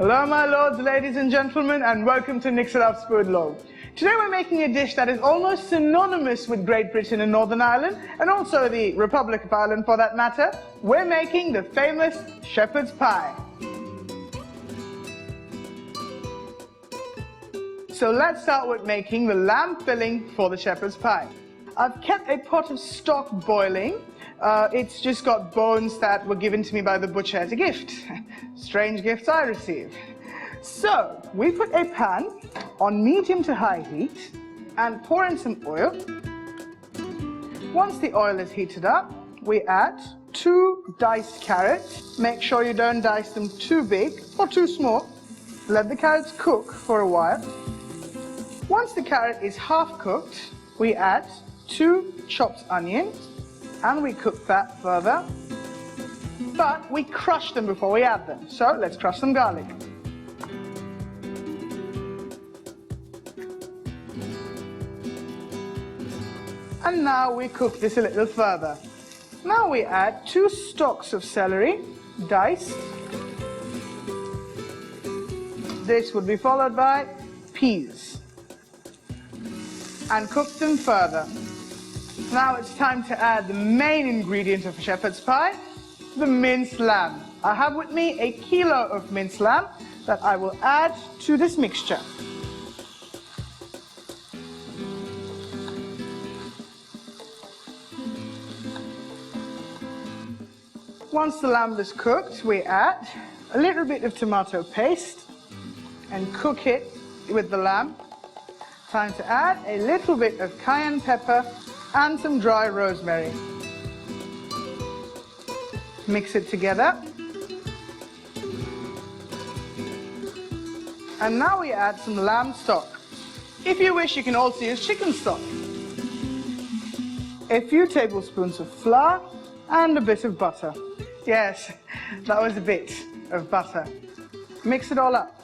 Hello my lords, ladies and gentlemen, and welcome to Nick Saraf's Food Log. Today we're making a dish that is almost synonymous with Great Britain and Northern Ireland, and also the Republic of Ireland for that matter. We're making the famous shepherd's pie. So let's start with making the lamb filling for the shepherd's pie. I've kept a pot of stock boiling. It's just got bones that were given to me by the butcher as a gift. Strange gifts I receive. So, we put a pan on medium to high heat and pour in some oil. Once the oil is heated up, we add 2 diced carrots. Make sure you don't dice them too big or too small. Let the carrots cook for a while. Once the carrot is half cooked, we add 2 chopped onions and we cook that further. But we crush them before we add them. So let's crush some garlic. And now we cook this a little further. Now we add 2 stalks of celery, diced. This would be followed by peas. And cook them further. Now it's time to add the main ingredient of a shepherd's pie, the minced lamb. I have with me a kilo of minced lamb that I will add to this mixture. Once the lamb is cooked, we add a little bit of tomato paste and cook it with the lamb. Time to add a little bit of cayenne pepper and some dry rosemary. Mix it together. And now we add some lamb stock. If you wish, you can also use chicken stock. A few tablespoons of flour and a bit of butter. Yes, that was a bit of butter. Mix it all up.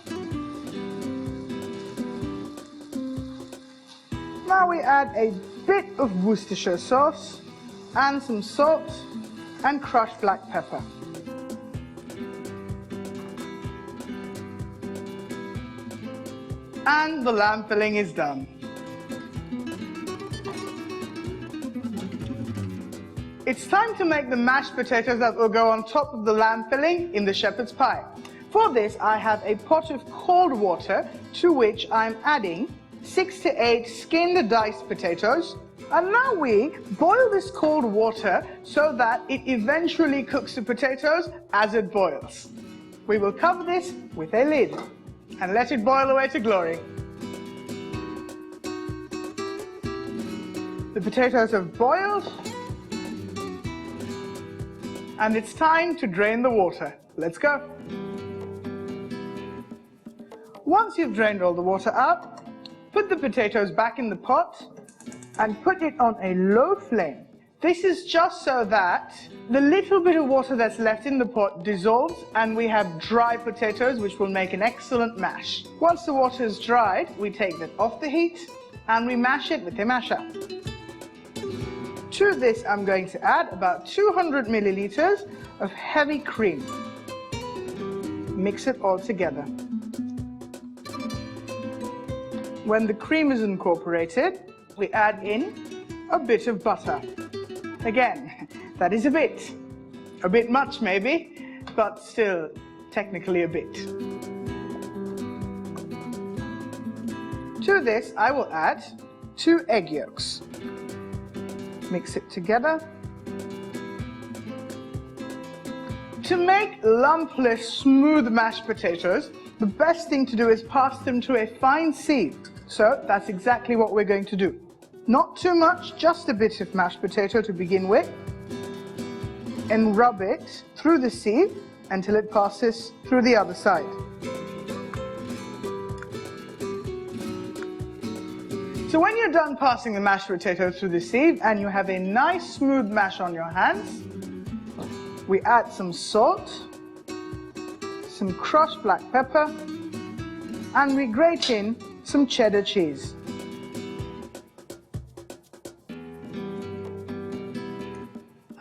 Now we add a bit of Worcestershire sauce and some salt and crushed black pepper. And the lamb filling is done. It's time to make the mashed potatoes that will go on top of the lamb filling in the shepherd's pie. For this, I have a pot of cold water to which I'm adding 6 to 8 skinned diced potatoes. And now we boil this cold water so that it eventually cooks the potatoes as it boils. We will cover this with a lid and let it boil away to glory. The potatoes have boiled and it's time to drain the water. Let's go. Once you've drained all the water out, put the potatoes back in the pot and put it on a low flame. This is just so that the little bit of water that's left in the pot dissolves and we have dry potatoes, which will make an excellent mash. Once the water is dried, we take that off the heat and we mash it with a masher. To this, I'm going to add about 200 milliliters of heavy cream. Mix it all together. When the cream is incorporated, we add in a bit of butter. Again, that is a bit much maybe, but still technically a bit. To this, I will add 2 egg yolks. Mix it together. To make lumpless, smooth mashed potatoes, the best thing to do is pass them to a fine sieve. So that's exactly what we're going to do. Not too much, just a bit of mashed potato to begin with. And rub it through the sieve until it passes through the other side. So when you're done passing the mashed potato through the sieve and you have a nice smooth mash on your hands, we add some salt, some crushed black pepper, and we grate in some cheddar cheese.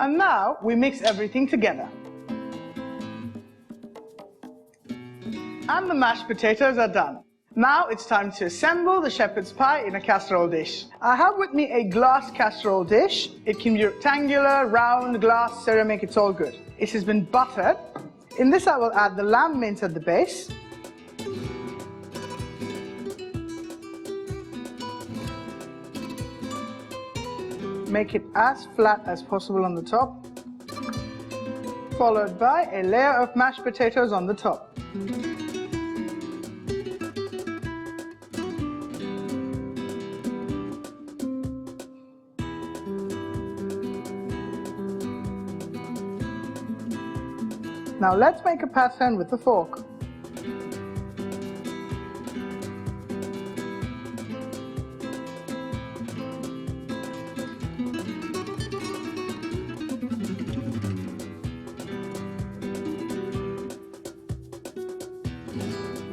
And now we mix everything together. And the mashed potatoes are done. Now it's time to assemble the shepherd's pie in a casserole dish. I have with me a glass casserole dish. It can be rectangular, round, glass, ceramic, it's all good. It has been buttered. In this I will add the lamb mince at the base. Make it as flat as possible on the top, followed by a layer of mashed potatoes on the top. Now let's make a pattern with the fork.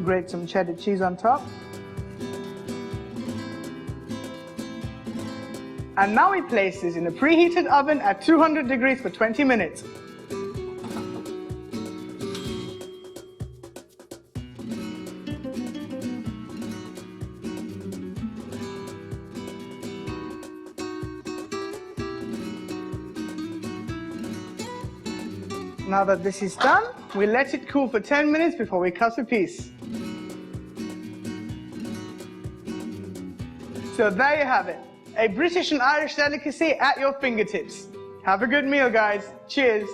Grate some cheddar cheese on top. And now we place this in a preheated oven at 200 degrees for 20 minutes. Now that this is done, we let it cool for 10 minutes before we cut a piece. So there you have it, a British and Irish delicacy at your fingertips. Have a good meal, guys. Cheers.